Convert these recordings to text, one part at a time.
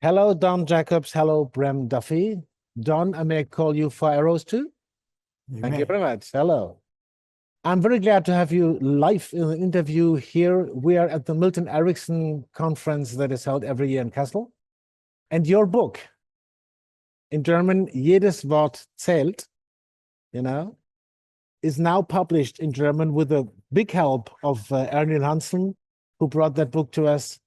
Hello, Don Jacobs. Hello, Bram Duffee. Don, I may call you for arrows too? Thank you very much. Hello. I'm very glad to have you live in an interview here. We are at the Milton Erickson conference that is held every year in Kassel. And your book, in German, Jedes Wort zählt, is now published in German with a big help of Ernil Hansen, who brought that book to us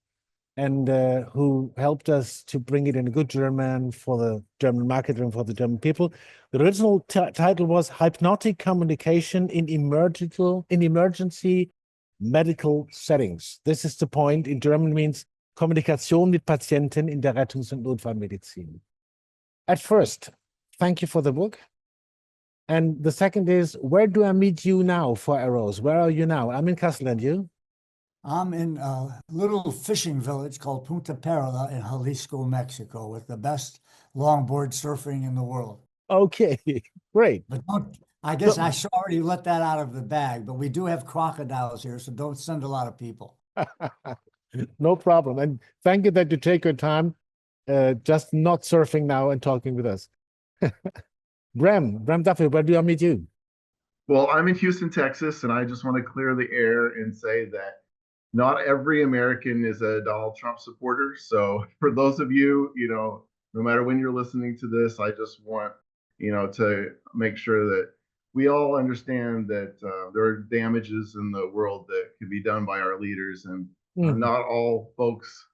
and who helped us to bring it in good German for the German market and for the German people. The original title was Hypnotic Communication in Emergency Medical Settings. This is the point. In German means Kommunikation mit Patienten in der Rettungs- und Notfallmedizin. At first, thank you for the book. And the second is, where do I meet you now for arrows? Where are you now? I'm in Kassel, and you? I'm in a little fishing village called Punta Perla in Jalisco, Mexico, with the best longboard surfing in the world. Okay, great. But I guess I should already let that out of the bag, but we do have crocodiles here, so don't send a lot of people. No problem. And thank you that you take your time, just not surfing now and talking with us. Bram Duffee, where do I meet you? Well, I'm in Houston, Texas, and I just want to clear the air and say that not every American is a Donald Trump supporter. So for those of you, no matter when you're listening to this, I just want, to make sure that we all understand that there are damages in the world that can be done by our leaders, and not all folks,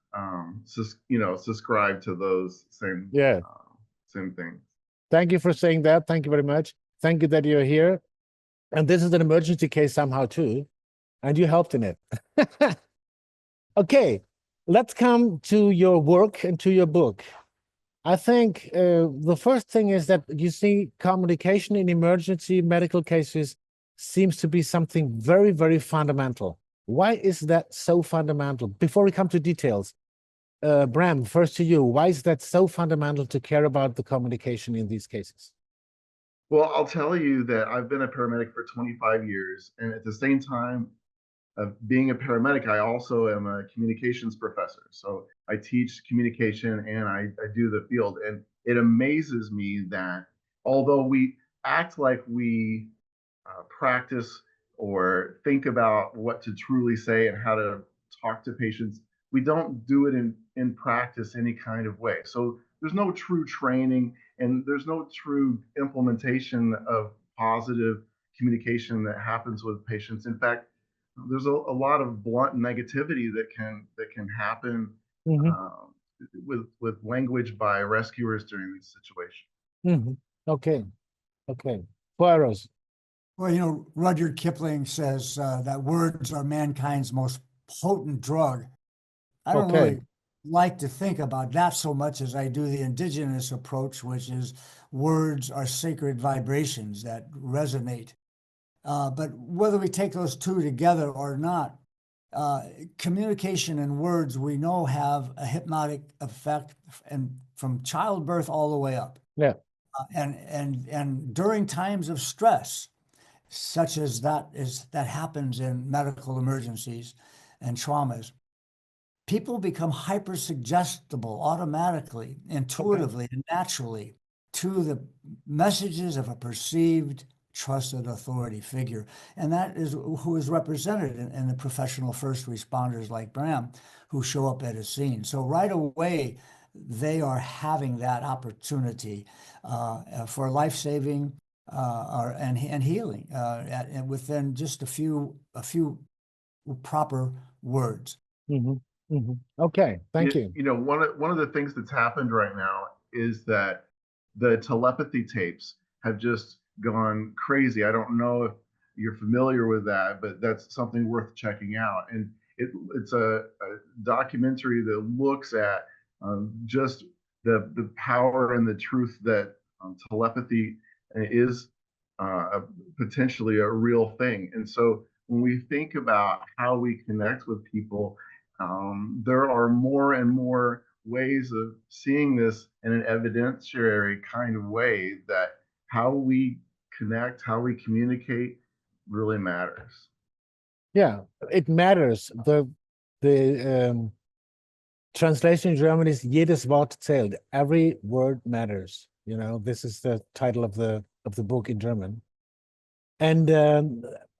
subscribe to those same things. Thank you for saying that. Thank you very much. Thank you that you're here. And this is an emergency case somehow too, and you helped in it. Okay, let's come to your work and to your book. I think the first thing is that you see communication in emergency medical cases seems to be something very, very fundamental. Why is that so fundamental? Before we come to details, Bram, first to you, why is that so fundamental to care about the communication in these cases? Well, I'll tell you that I've been a paramedic for 25 years, and at the same time of being a paramedic, I also am a communications professor. So I teach communication and I do the field. And it amazes me that although we act like we practice or think about what to truly say and how to talk to patients, we don't do it in practice any kind of way. So there's no true training and there's no true implementation of positive communication that happens with patients. In fact, there's a lot of blunt negativity that can happen with language by rescuers during these situations. Okay. Poirot. Well, Rudyard Kipling says that words are mankind's most potent drug. I don't really like to think about that so much as I do the indigenous approach, which is words are sacred vibrations that resonate. But whether we take those two together or not, communication and words we know have a hypnotic effect, and from childbirth all the way up. Yeah. And during times of stress, such as that happens in medical emergencies and traumas, people become hypersuggestible automatically, intuitively, and naturally to the messages of a perceived trusted authority figure. And that is who is represented in the professional first responders like Bram, who show up at a scene. So right away, they are having that opportunity for life-saving and healing within just a few proper words. Okay, thank you. One of the things that's happened right now is that the telepathy tapes have just gone crazy. I don't know if you're familiar with that, but that's something worth checking out. And it's a documentary that looks at just the power and the truth that telepathy is potentially a real thing. And so when we think about how we connect with people, there are more and more ways of seeing this in an evidentiary kind of way, that how we connect, how we communicate really matters. Yeah, it matters. The translation in German is jedes Wort zählt. Every word matters. This is the title of the book in German. And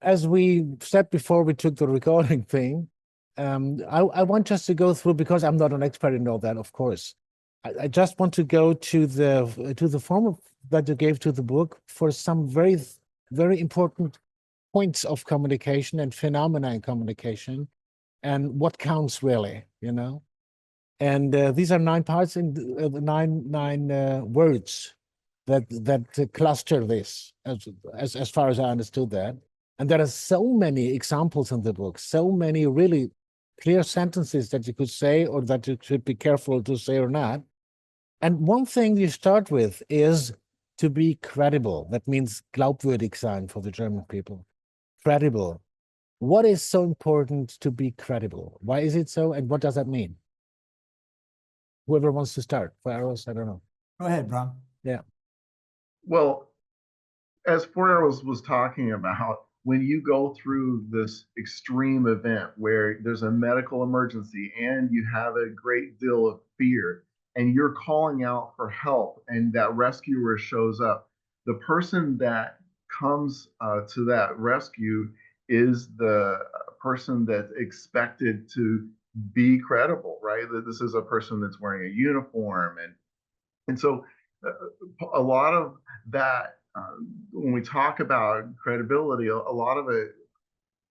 as we said before we took the recording thing, I want us to go through, because I'm not an expert in all that, of course. I just want to go to the form that you gave to the book for some very, very important points of communication and phenomena in communication, and what counts really, And these are 9 parts and nine words that cluster this, as far as I understood that. And there are so many examples in the book, so many really clear sentences that you could say, or that you should be careful to say or not. And one thing you start with is to be credible. That means glaubwürdig sein for the German people. Credible. What is so important to be credible? Why is it so, and what does that mean? Whoever wants to start. For arrows, I don't know. Go ahead, Bram. Yeah. Well, as Four Arrows was talking about, when you go through this extreme event where there's a medical emergency and you have a great deal of fear and you're calling out for help and that rescuer shows up, the person that comes to that rescue is the person that's expected to be credible, right? That this is a person that's wearing a uniform. And so a lot of that, when we talk about credibility, a lot of it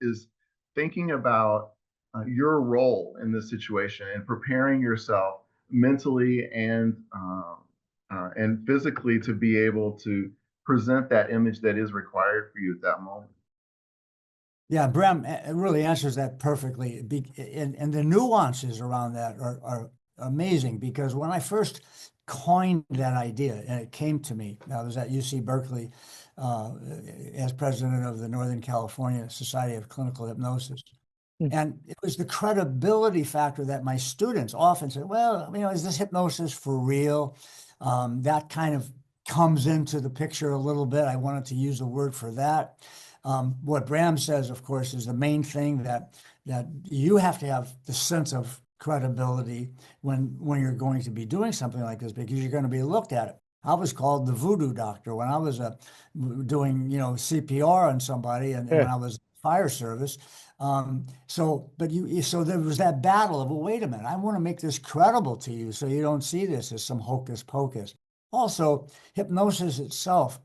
is thinking about your role in this situation and preparing yourself mentally and physically to be able to present that image that is required for you at that moment. Yeah, Bram, it really answers that perfectly. And the nuances around that are amazing, because when I first coined that idea and it came to me, I was at UC Berkeley as president of the Northern California Society of Clinical Hypnosis. And it was the credibility factor that my students often said, well, is this hypnosis for real? That kind of comes into the picture a little bit. I wanted to use a word for that. What Bram says, of course, is the main thing, that you have to have the sense of credibility when you're going to be doing something like this, because you're going to be looked at it. I was called the voodoo doctor when I was doing CPR on somebody, and when I was fire service. So there was that battle of, well, wait a minute, I want to make this credible to you so you don't see this as some hocus pocus. Also, hypnosis itself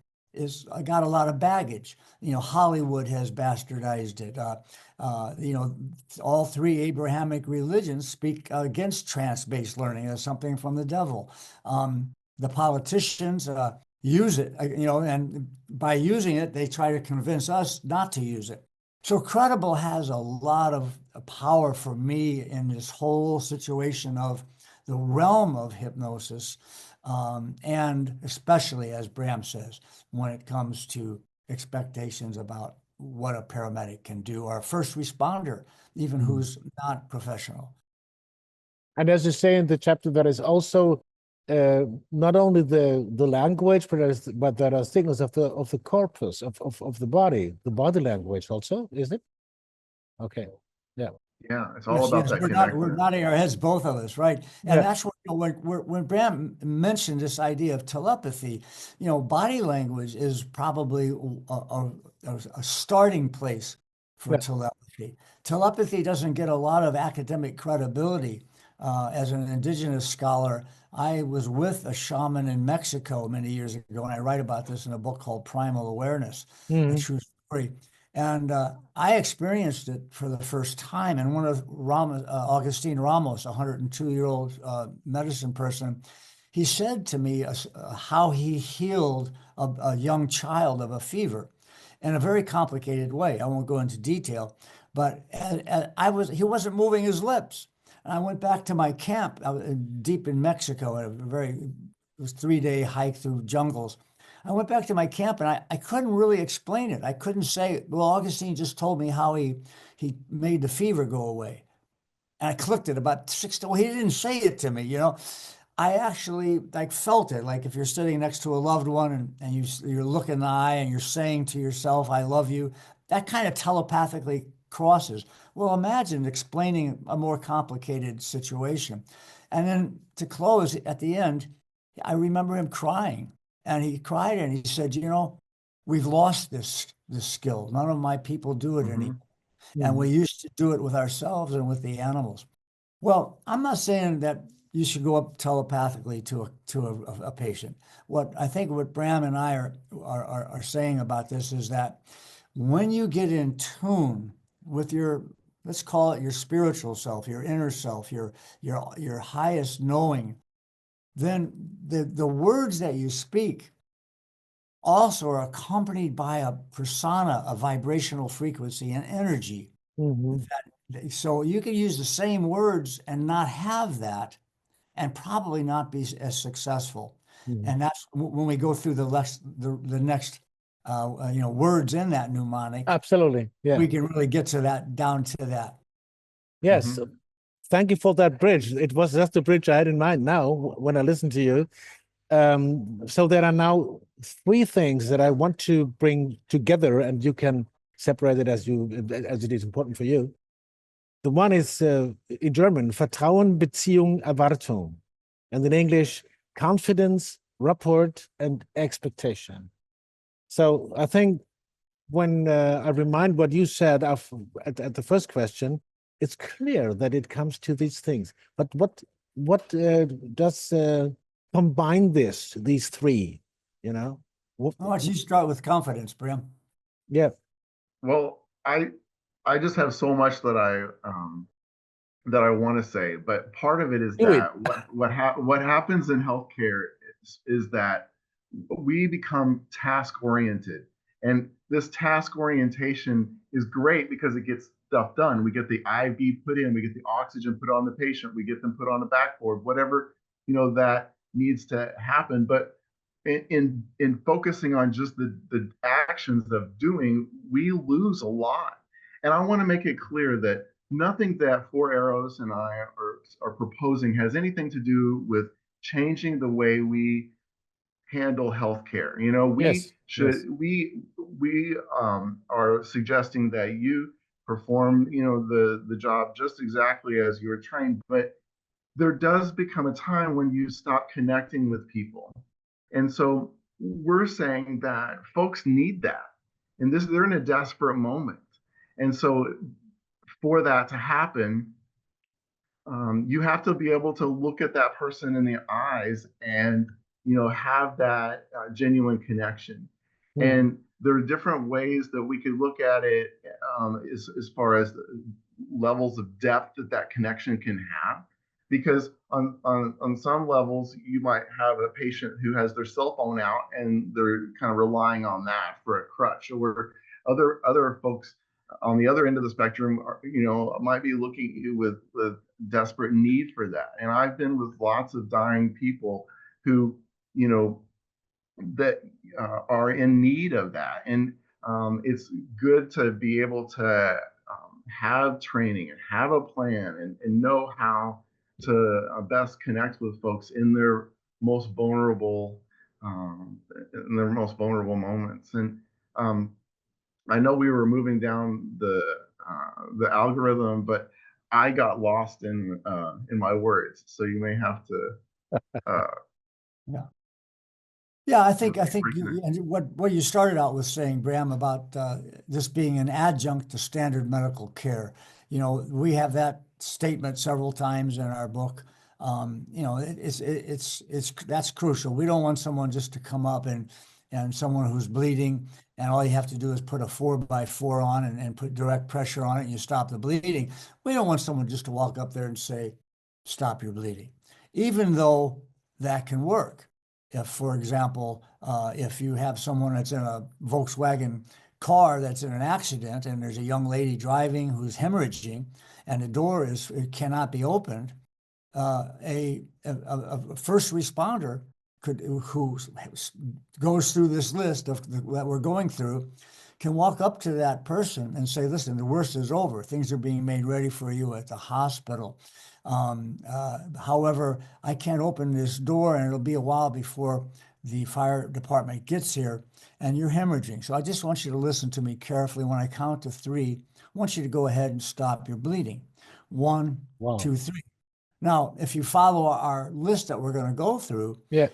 I got a lot of baggage. Hollywood has bastardized it. All 3 Abrahamic religions speak against trance-based learning as something from the devil. The politicians use it, and by using it, they try to convince us not to use it. So credible has a lot of power for me in this whole situation of the realm of hypnosis. And especially, as Bram says, when it comes to expectations about what a paramedic can do, or a first responder, even who's not professional. And as you say in the chapter, there is also not only the language, but there are signals of the corpus of the body language also, is it? Okay, yeah. Yeah, it's all about that. We're nodding our heads, both of us, right? And that's what when Bram mentioned this idea of telepathy, body language is probably a starting place for telepathy. Telepathy doesn't get a lot of academic credibility. As an indigenous scholar, I was with a shaman in Mexico many years ago, and I write about this in a book called Primal Awareness, a true story. And I experienced it for the first time. And one of Augustine Ramos, a 102-year-old medicine person, he said to me how he healed a young child of a fever in a very complicated way. I won't go into detail, but he wasn't moving his lips. And I went back to my camp deep in Mexico, it was a 3-day hike through jungles. I went back to my camp and I couldn't really explain it. I couldn't say, well, Augustine just told me how he made the fever go away. And I clicked it about 6 times. Well, he didn't say it to me, I actually felt it. Like if you're sitting next to a loved one and you're looking in the eye and you're saying to yourself, I love you, that kind of telepathically crosses. Well, imagine explaining a more complicated situation. And then to close at the end, I remember him crying, and he cried and he said, you know, we've lost this skill. None of my people do it anymore. And we used to do it with ourselves and with the animals. Well, I'm not saying that you should go up telepathically to a patient. What I think what Bram and I are saying about this is that when you get in tune with your, let's call it your spiritual self, your inner self, your highest knowing, then the words that you speak also are accompanied by a persona, a vibrational frequency and energy. So you can use the same words and not have that, and probably not be as successful. And that's when we go through the next words in that mnemonic. Absolutely. Yeah. We can really get to that, down to that. Yes. Thank you for that bridge. It was just the bridge I had in mind now when I listened to you. So there are now three things that I want to bring together, and you can separate it as it is important for you. The one is in German, Vertrauen, Beziehung, Erwartung. And in English, confidence, rapport, and expectation. So I think when I remind what you said at the first question, it's clear that it comes to these things. But what does combine these three, you know? Why don't you start with confidence, Bram? Yeah. Well, I just have so much that I want to say, but part of it is that what happens in healthcare is that we become task oriented, and this task orientation is great because it gets stuff done. We get the IV put in, we get the oxygen put on the patient, we get them put on the backboard, whatever that needs to happen. But in focusing on just the actions of doing, we lose a lot. And I want to make it clear that nothing that Four Arrows and I are proposing has anything to do with changing the way we handle healthcare. We are suggesting that you perform the job just exactly as you were trained, but there does become a time when you stop connecting with people. And so we're saying that folks need that. And they're in a desperate moment. And so for that to happen, you have to be able to look at that person in the eyes and have that genuine connection. And there are different ways that we could look at it as far as levels of depth that connection can have. Because on some levels, you might have a patient who has their cell phone out and they're kind of relying on that for a crutch, or other folks on the other end of the spectrum might be looking at you with desperate need for that. And I've been with lots of dying people who that are in need of that. And it's good to be able to have training and have a plan and know how to best connect with folks in their most vulnerable moments. And I know we were moving down the algorithm, but I got lost in my words, so you may have to. I think what you started out with saying, Bram, about this being an adjunct to standard medical care. We have that statement several times in our book. That's crucial. We don't want someone just to come up and someone who's bleeding, and all you have to do is put a 4x4 on and put direct pressure on it, and you stop the bleeding. We don't want someone just to walk up there and say, stop your bleeding, even though that can work. If, for example, if you have someone that's in a Volkswagen car that's in an accident and there's a young lady driving who's hemorrhaging and the door cannot be opened, a first responder who goes through this list that we're going through can walk up to that person and say, listen, the worst is over. Things are being made ready for you at the hospital. However, I can't open this door and it'll be a while before the fire department gets here and you're hemorrhaging. So I just want you to listen to me carefully. When I count to 3, I want you to go ahead and stop your bleeding. 1, Wow. 2, 3. Now, if you follow our list that we're going to go through, Yeah.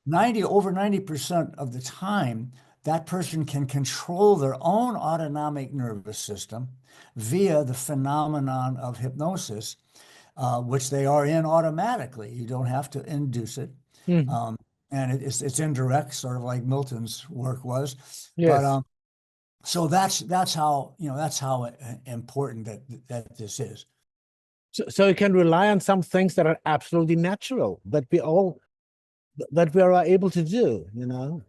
over 90% of the time, that person can control their own autonomic nervous system via the phenomenon of hypnosis, which they are in automatically. You don't have to induce it. Mhm. And it's indirect, sort of like Milton's work was. Yes. But so that's how important that this is. So you can rely on some things that are absolutely natural that we are able to do, you know.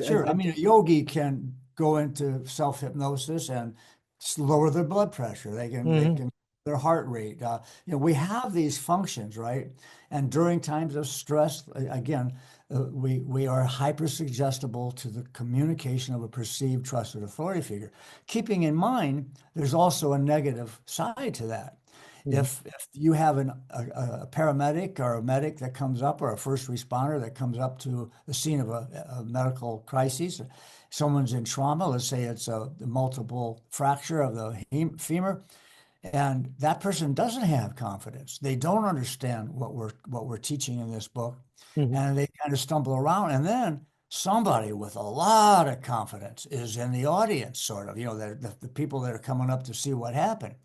Sure. I mean, a yogi can go into self-hypnosis and lower their blood pressure. They can their heart rate. We have these functions, right? And during times of stress, again, we are hyper-suggestible to the communication of a perceived trusted authority figure. Keeping in mind, there's also a negative side to that. If you have a paramedic or a medic that comes up, or a first responder that comes up to the scene of a medical crisis, someone's in trauma, let's say it's a multiple fracture of the femur, and that person doesn't have confidence. They don't understand what we're teaching in this book, and they kind of stumble around. And then somebody with a lot of confidence is in the audience, sort of, the people that are coming up to see what happened.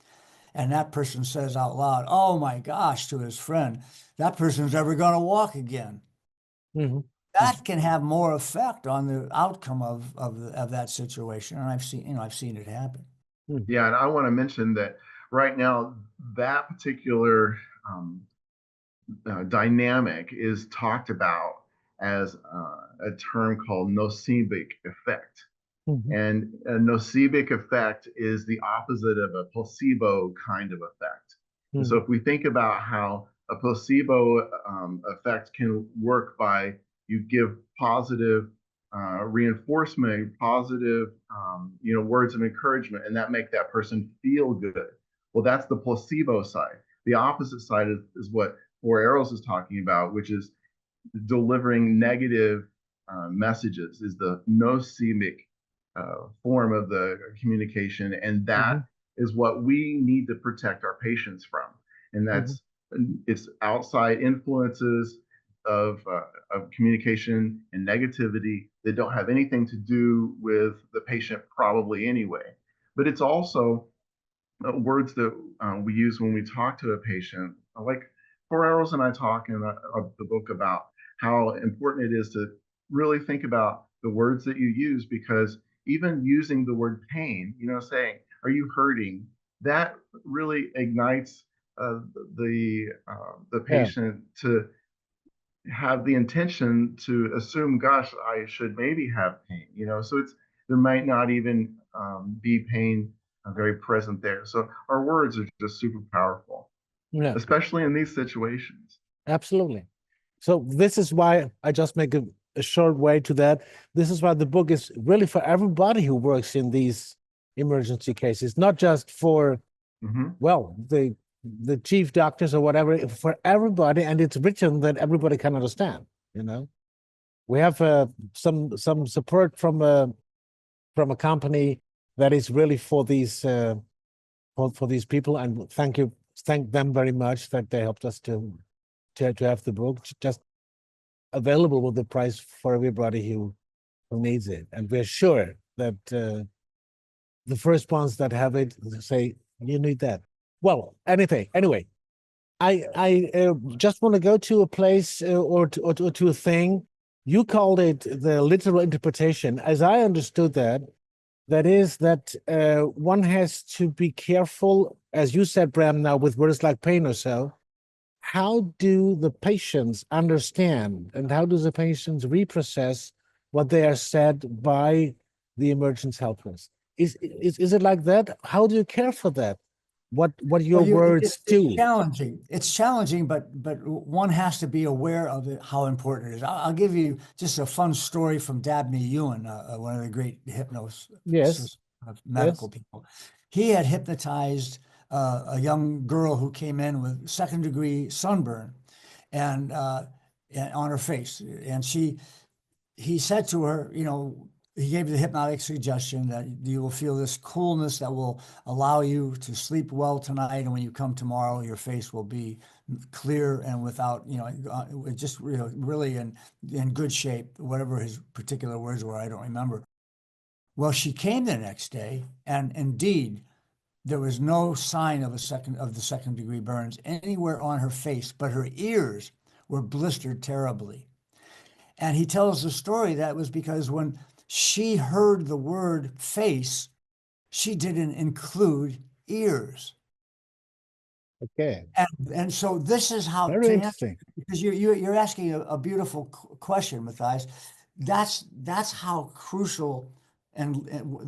And that person says out loud, "Oh my gosh," to his friend, "that person's never going to walk again." That can have more effect on the outcome of that situation. And I've seen it happen. Yeah, and I want to mention that right now, that particular dynamic is talked about as a term called nocibic effect. And a nocibic effect is the opposite of a placebo kind of effect. So if we think about how a placebo effect can work by you give positive reinforcement, positive words of encouragement, and that make that person feel good. Well, that's the placebo side. The opposite side is what Four Arrows is talking about, which is delivering negative messages, is the nocibic form of the communication, and that is what we need to protect our patients from. And that's it's outside influences of communication and negativity that don't have anything to do with the patient probably anyway. But it's also words that we use when we talk to a patient. Like Four Arrows and I talk in the book about how important it is to really think about the words that you use, because even using the word pain, saying, "Are you hurting?" that really ignites the patient to have the intention to assume, "Gosh, I should maybe have pain." So there might not even be pain very present there. So our words are just super powerful, especially in these situations. Absolutely. So this is why I just make a short way to that. This is why the book is really for everybody who works in these emergency cases, not just for, well, the chief doctors or whatever, for everybody. And it's written that everybody can understand, We have some support from a company that is really for these for these people, and thank them very much that they helped us to have the book just available with the price for everybody who needs it. And we're sure that the first ones that have it say, "You need that." Well, anyway, I just want to go to a place or to a thing. You called it the literal interpretation. As I understood that is that one has to be careful, as you said, Bram, now with words like pain or so. How do the patients understand, and how do the patients reprocess what they are said by the emergency helpers? Is it like that? How do you care for that? What your words do? It's challenging. It's challenging, but one has to be aware of it, how important it is. I'll give you just a fun story from Dabney Ewan, one of the great hypnosis medical people. He had hypnotized a young girl who came in with second-degree sunburn and on her face, and he said to her, he gave the hypnotic suggestion that you will feel this coolness that will allow you to sleep well tonight. And when you come tomorrow, your face will be clear and without, just really in good shape, whatever his particular words were, I don't remember. Well, she came the next day, and indeed, there was no sign of the second degree burns anywhere on her face, but her ears were blistered terribly. And he tells the story that was because when she heard the word face, she didn't include ears. Okay. And so this is how, Very interesting. because you're asking a beautiful question, Matthias. That's how crucial and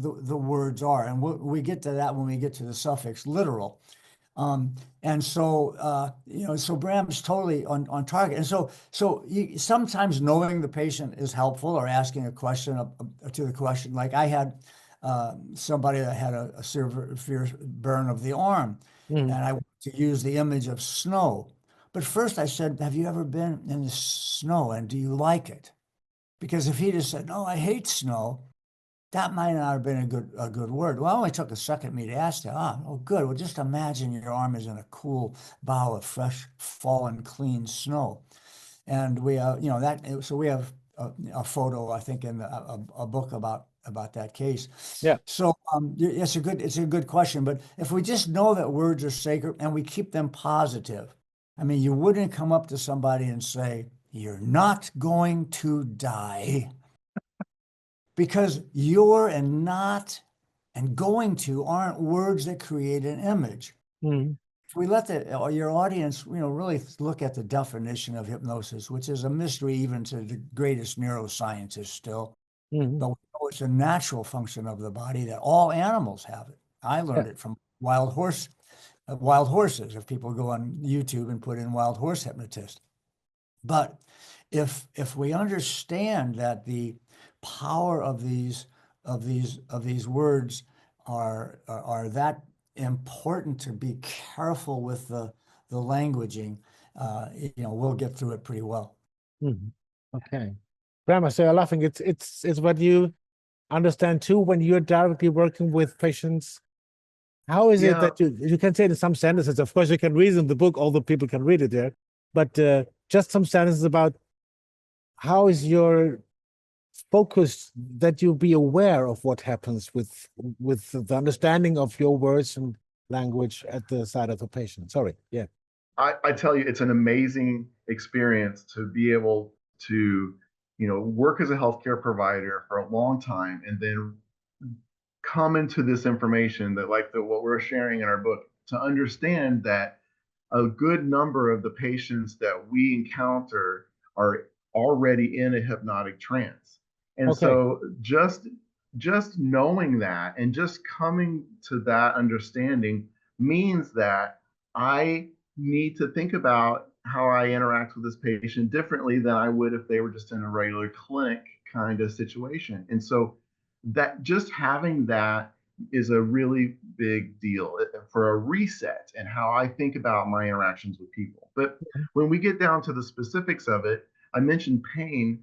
the words are. And we get to that when we get to the suffix literal. And so, so Bram's totally on target. And so sometimes knowing the patient is helpful, or asking a question to the question. Like I had somebody that had a severe burn of the arm, and I wanted to use the image of snow. But first I said, have you ever been in the snow, and do you like it? Because if he just said, no, I hate snow, that might not have been a good word. Well, it only took a second me to ask that. Oh, good. Well, just imagine your arm is in a cool bowl of fresh, fallen, clean snow. And we have, so we have a photo, I think, in a book about that case. Yeah. So it's a good question. But if we just know that words are sacred and we keep them positive, I mean, you wouldn't come up to somebody and say, you're not going to die. Because you're and not and going to aren't words that create an image. If we let your audience, really look at the definition of hypnosis, which is a mystery even to the greatest neuroscientists still, but we know it's a natural function of the body that all animals have it. I learned it from wild horses. If people go on YouTube and put in wild horse hypnotist, but if we understand that the power of these words are that important to be careful with the languaging, we'll get through it pretty well. Okay. Bram, so you're laughing. It's what you understand too when you're directly working with patients. How is it that you can say it in some sentences? Of course, you can read in the book, all the people can read it there, but just some sentences about how is your focus that you be aware of what happens with the understanding of your words and language at the side of the patient. Sorry. Yeah. I tell you, it's an amazing experience to be able to, work as a healthcare provider for a long time and then come into this information that what we're sharing in our book, to understand that a good number of the patients that we encounter are already in a hypnotic trance. And so just knowing that and just coming to that understanding means that I need to think about how I interact with this patient differently than I would if they were just in a regular clinic kind of situation. And so that just having that is a really big deal for a reset and how I think about my interactions with people. But when we get down to the specifics of it, I mentioned pain.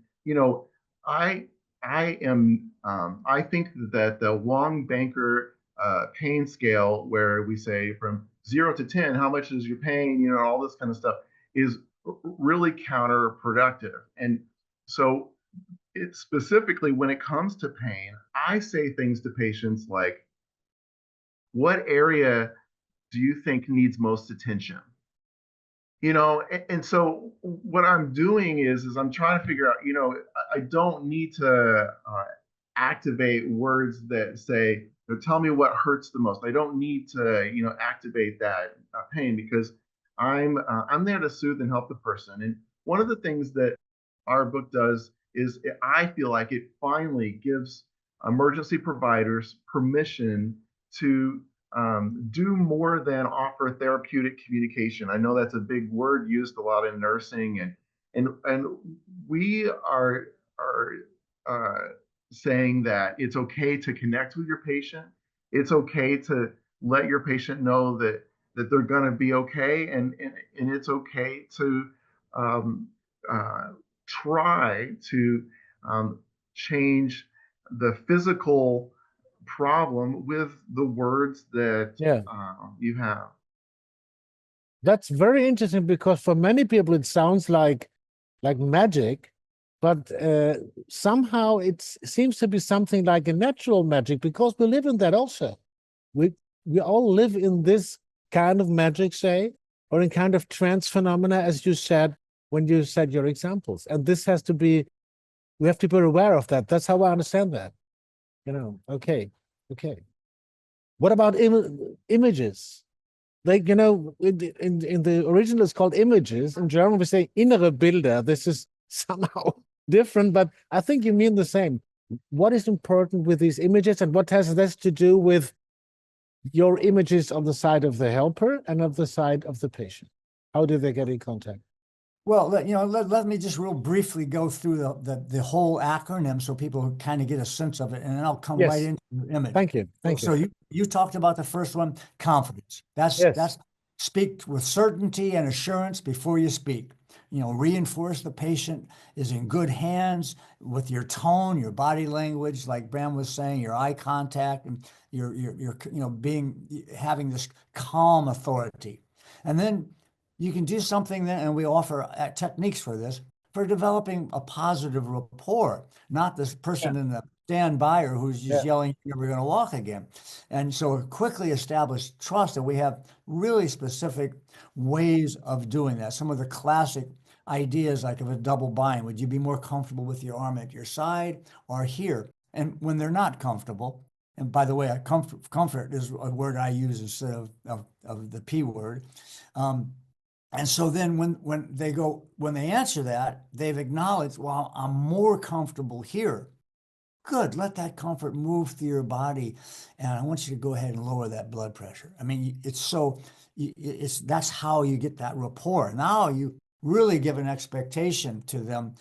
I think that the Wong-Banker pain scale, where we say from 0 to 10, how much is your pain, all this kind of stuff, is really counterproductive. And so specifically when it comes to pain, I say things to patients like, what area do you think needs most attention? And so what I'm doing is I'm trying to figure out, I don't need to activate words that say, tell me what hurts the most. I don't need to, activate that pain, because I'm there to soothe and help the person. And one of the things that our book does is I feel like it finally gives emergency providers permission to do more than offer therapeutic communication. I know that's a big word used a lot in nursing, and we are saying that it's okay to connect with your patient. It's okay to let your patient know that they're going to be okay, and it's okay to try to change the physical problem with the words that Yeah. you have. That's very interesting because for many people it sounds like magic, but somehow it seems to be something like a natural magic because we live in that also. We all live in this kind of magic, say, or in kind of trance phenomena, as you said when you said your examples. And this has to be, we have to be aware of that. That's how I understand that. Okay. What about images? Like, in the original it's called images. In German we say innere Bilder. This is somehow different, but I think you mean the same. What is important with these images, and what has this to do with your images on the side of the helper and of the side of the patient? How do they get in contact? Well, let me just real briefly go through the whole acronym so people kind of get a sense of it, and then I'll come right into the image. Thank you. So you talked about the first one, confidence. That's speak with certainty and assurance before you speak. Reinforce the patient is in good hands with your tone, your body language, like Bram was saying, your eye contact, and your having this calm authority. And then you can do something that, and we offer techniques for this, for developing a positive rapport, not this person in the standby or who's just yelling, "You're never going to walk again." And so quickly establish trust, and we have really specific ways of doing that. Some of the classic ideas, like of a double bind, would you be more comfortable with your arm at your side or here? And when they're not comfortable, and by the way, comfort is a word I use instead of the P word. And so then when they answer that, they've acknowledged, well, I'm more comfortable here. Good, let that comfort move through your body. And I want you to go ahead and lower that blood pressure. I mean, that's how you get that rapport. Now you really give an expectation to them.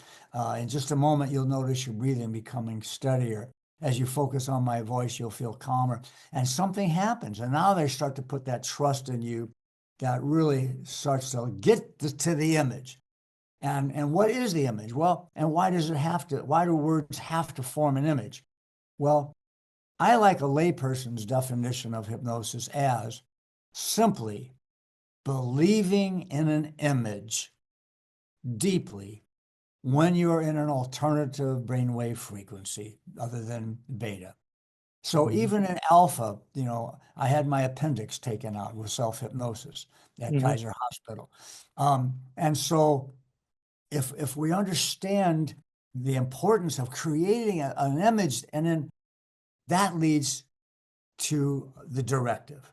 In just a moment, you'll notice your breathing becoming steadier. As you focus on my voice, you'll feel calmer. And something happens. And now they start to put that trust in you that really starts to get to the image. And what is the image? Well, and why do words have to form an image? Well, I like a layperson's definition of hypnosis as simply believing in an image deeply when you're in an alternative brainwave frequency other than beta. So even in alpha, I had my appendix taken out with self-hypnosis at Kaiser Hospital. And so if we understand the importance of creating an image, and then that leads to the directive,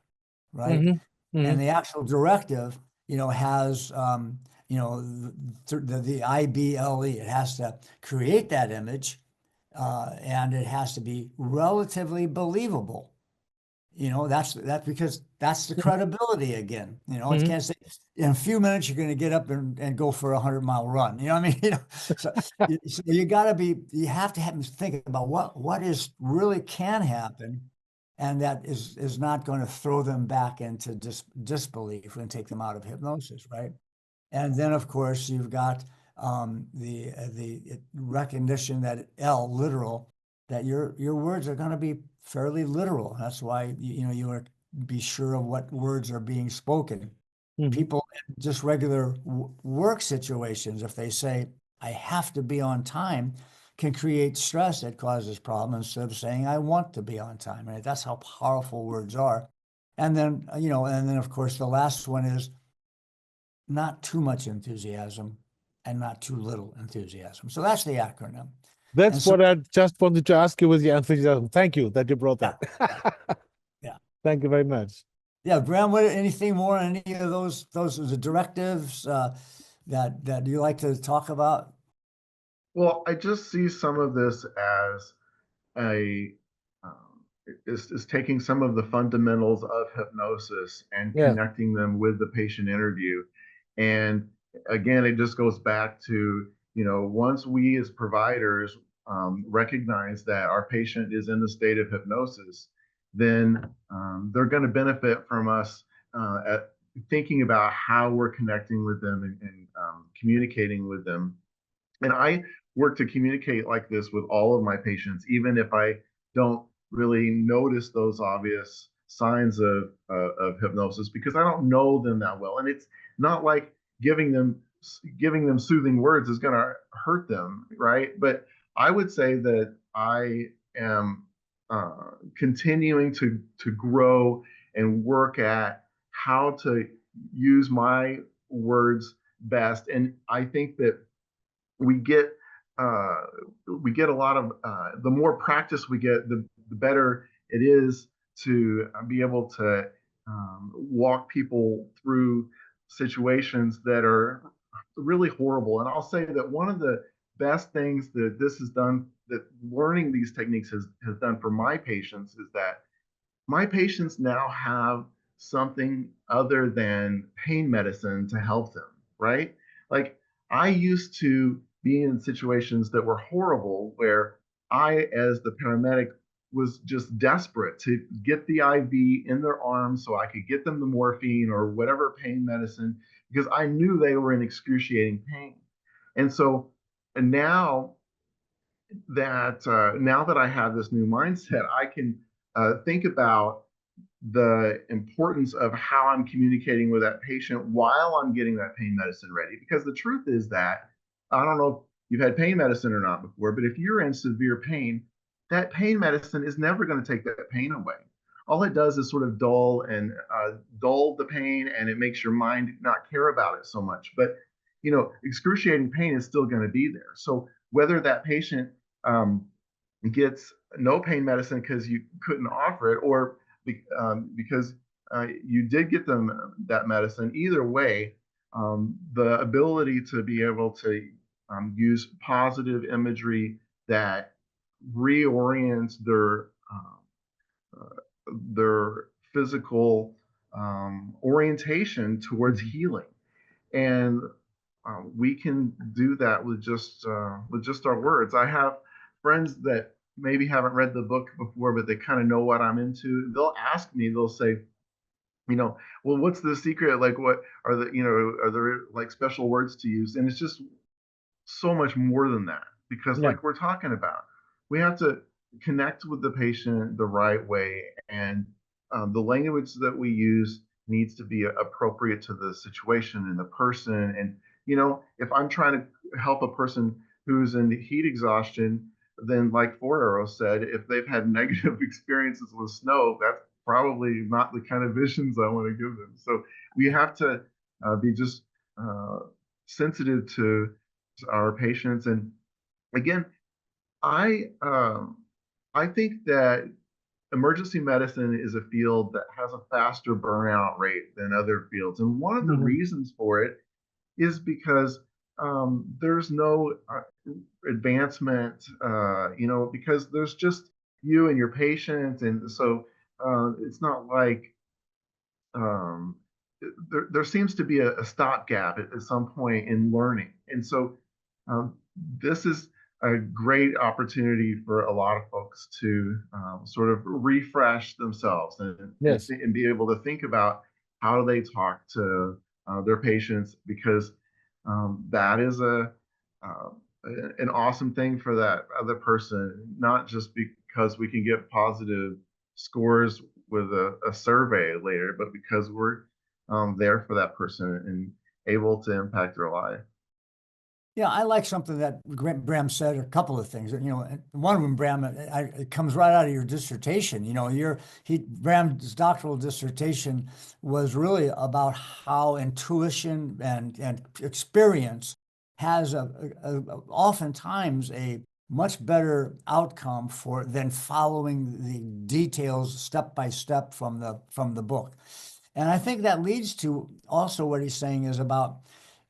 right? And the actual directive, has, the IBLE. It has to create that image, and it has to be relatively believable. That's because that's the credibility again. It can't say in a few minutes you're going to get up and go for a 100-mile run. You know what I mean? So you have to think about what is really can happen, and that is not going to throw them back into disbelief and take them out of hypnosis, right? And then of course you've got the recognition that literal, that your words are going to be fairly literal. That's why you want to be sure of what words are being spoken. People in just regular work situations, if they say, "I have to be on time," can create stress that causes problems instead of saying, "I want to be on time." Right? That's how powerful words are. And then of course the last one is not too much enthusiasm and not too little enthusiasm. So that's the acronym. That's what I just wanted to ask you with your enthusiasm. Thank you that you brought that. Yeah. Thank you very much. Yeah, Bram, anything more on any of those are the directives that you like to talk about? Well, I just see some of this as is taking some of the fundamentals of hypnosis and connecting them with the patient interview. And again, it just goes back to, once we as providers recognize that our patient is in the state of hypnosis, then they're going to benefit from us at thinking about how we're connecting with them and communicating with them. And work to communicate like this with all of my patients, even if I don't really notice those obvious signs of hypnosis, because I don't know them that well. And it's not like giving them soothing words is going to hurt them, right? But I would say that I am continuing to grow and work at how to use my words best. And I think that we get uh, we get a lot of the more practice we get, the better it is to be able to walk people through situations that are really horrible. And I'll say that one of the best things that this has done, that learning these techniques has done for my patients, is that my patients now have something other than pain medicine to help them, right? Like, I used to be in situations that were horrible where I, as the paramedic, was just desperate to get the IV in their arm so I could get them the morphine or whatever pain medicine, because I knew they were in excruciating pain. And so, and now that I have this new mindset, I can think about the importance of how I'm communicating with that patient while I'm getting that pain medicine ready. Because the truth is that, I don't know if you've had pain medicine or not before, but if you're in severe pain, that pain medicine is never going to take that pain away. All it does is sort of dull the pain, and it makes your mind not care about it so much. But excruciating pain is still going to be there. So whether that patient gets no pain medicine because you couldn't offer it, or because you did get them that medicine, either way, the ability to be able to use positive imagery that reorients their physical orientation towards healing. And we can do that with just our words. I have friends that maybe haven't read the book before, but they kind of know what I'm into. They'll ask me, they'll say, well, what's the secret? Like, what are are there like special words to use? And it's just so much more than that, because Yeah. like we're talking about, we have to connect with the patient the right way. And the language that we use needs to be appropriate to the situation and the person. And, if I'm trying to help a person who's in heat exhaustion, then like Four Arrow said, if they've had negative experiences with snow, that's probably not the kind of visions I want to give them. So we have to be just uh, sensitive to our patients. And again, I think that emergency medicine is a field that has a faster burnout rate than other fields. And one of the Mhm. reasons for it is because there's no advancement, because there's just you and your patient. And so it's not like um, there seems to be a stopgap at some point in learning. And so this is a great opportunity for a lot of folks to sort of refresh themselves Yes. and be able to think about how do they talk to their patients, because that is uh, an awesome thing for that other person, not just because we can get positive scores with a survey later, but because we're there for that person and able to impact their life. Yeah, I like something that Bram said, a couple of things. One of them, Bram, it comes right out of your dissertation. Bram's doctoral dissertation was really about how intuition and experience has oftentimes a much better outcome than following the details step by step from the book. And I think that leads to also what he's saying is about,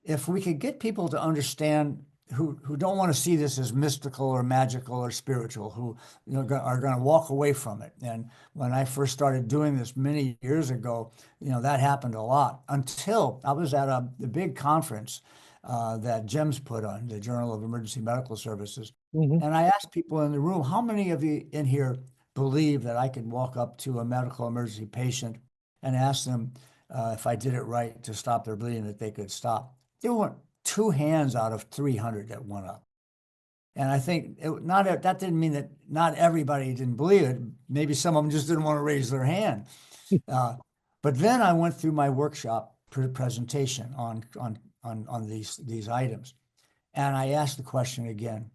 if we could get people to understand who don't want to see this as mystical or magical or spiritual, who are going to walk away from it. And when I first started doing this many years ago, that happened a lot, until I was at a big conference that GEMS put on, the Journal of Emergency Medical Services. Mhm. And I asked people in the room, how many of you in here believe that I could walk up to a medical emergency patient and ask them if I did it right to stop their bleeding, that they could stop? There weren't 2 hands out of 300 that went up. And I think that didn't mean that not everybody didn't believe it. Maybe some of them just didn't want to raise their hand. But then I went through my workshop presentation on these items, and I asked the question again.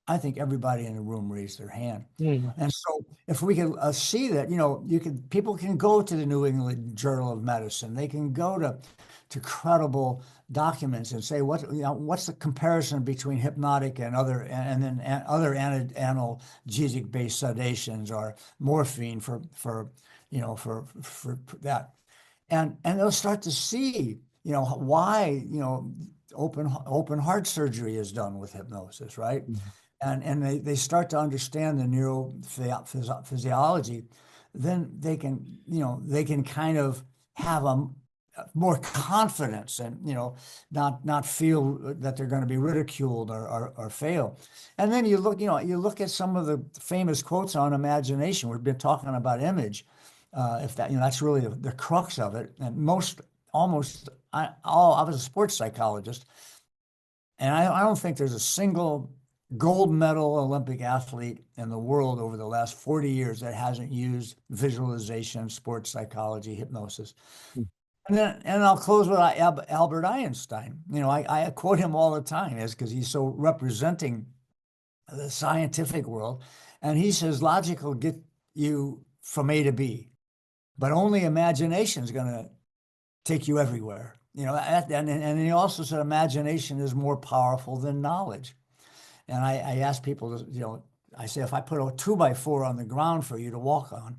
I think everybody in the room raised their hand. And so if we can see that, people can go to the New England Journal of Medicine. They can go to credible documents and say, what's the comparison between hypnotic and other analgesic-based sedations or morphine for that. And they'll start to see, why, open heart surgery is done with hypnosis, right? And they start to understand the neurophysiology, then they can kind of have a more confidence and not feel that they're going to be ridiculed or fail. And then you look at some of the famous quotes on imagination. We've been talking about image, if that that's really the crux of it. And I was a sports psychologist, and I don't think there's a single gold medal Olympic athlete in the world over the last 40 years that hasn't used visualization, sports psychology, hypnosis. And I'll close with Albert Einstein. I quote him all the time because he's so representing the scientific world. And he says, logic will get you from A to B, but only imagination is going to take you everywhere. And he also said imagination is more powerful than knowledge. And I ask people to, I say, if I put a 2x4 on the ground for you to walk on,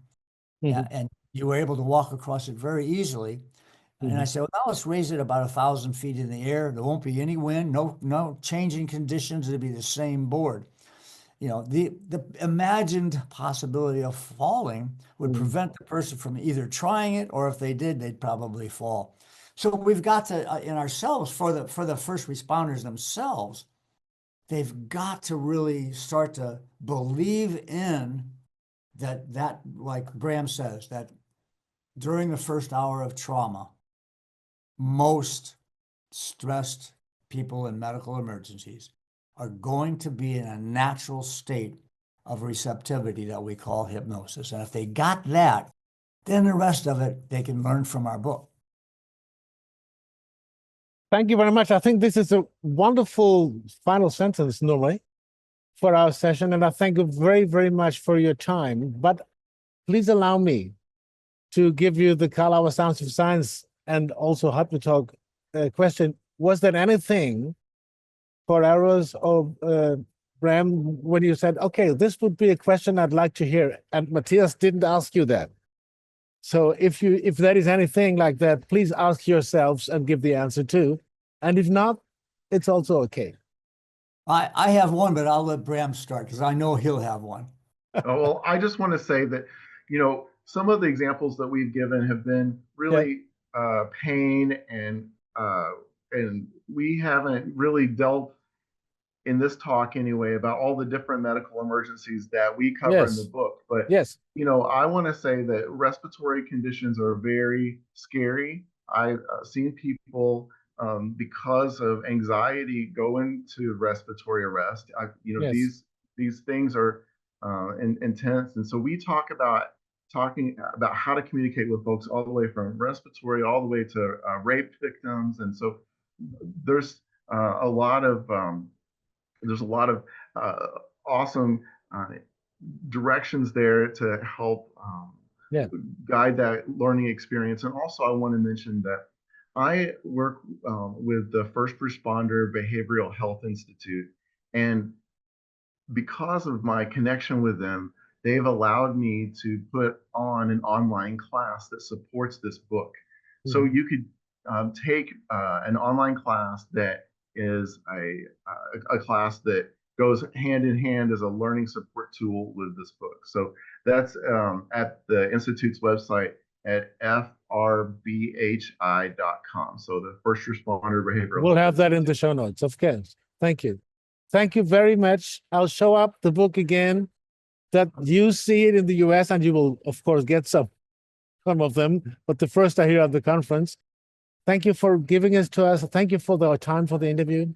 and you were able to walk across it very easily, and I say, well, now let's raise it about 1,000 feet in the air. There won't be any wind, no changing conditions. It'll be the same board. The imagined possibility of falling would prevent the person from either trying it, or if they did, they'd probably fall. So we've got to, in ourselves, for the first responders themselves, they've got to really start to believe in that, like Bram says, that during the first hour of trauma, most stressed people in medical emergencies are going to be in a natural state of receptivity that we call hypnosis. And if they got that, then the rest of it, they can learn from our book. Thank you very much. I think this is a wonderful final sentence, normally, for our session. And I thank you very, very much for your time. But please allow me to give you the Carl-Auer Sounds of Science and also HypnoTalk question. Was there anything for errors or Bram, when you said, okay, this would be a question I'd like to hear, and Matthias didn't ask you that? So if there is anything like that, please ask yourselves and give the answer too. And if not, it's also okay. I have one, but I'll let Bram start because I know he'll have one. Well, I just want to say that, some of the examples that we've given have been really pain, and we haven't really dealt in this talk anyway about all the different medical emergencies that we cover in the book. But I want to say that respiratory conditions are very scary. I've seen people because of anxiety go into respiratory arrest. These things are intense, and so we talking about how to communicate with folks all the way from respiratory all the way to rape victims. And so there's a lot of awesome directions there to help guide that learning experience. And also I want to mention that I work with the First Responder Behavioral Health Institute, and because of my connection with them, they've allowed me to put on an online class that supports this book. So you could take an online class that is a class that goes hand in hand as a learning support tool with this book. So that's at the Institute's website at frbhi.com. So the First Responder Behavioral. We'll have that in the show notes, of course. Thank you. Thank you very much. I'll show up the book again, that you see it in the US, and you will, of course, get some of them. But the first are here at the conference. Thank you for giving it to us. Thank you for the time for the interview.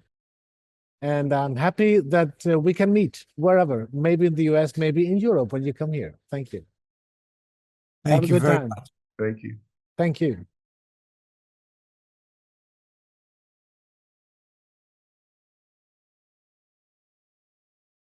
And I'm happy that we can meet wherever, maybe in the US, maybe in Europe when you come here. Thank you. Have Thank a you good very time. much. Thank you. Thank you.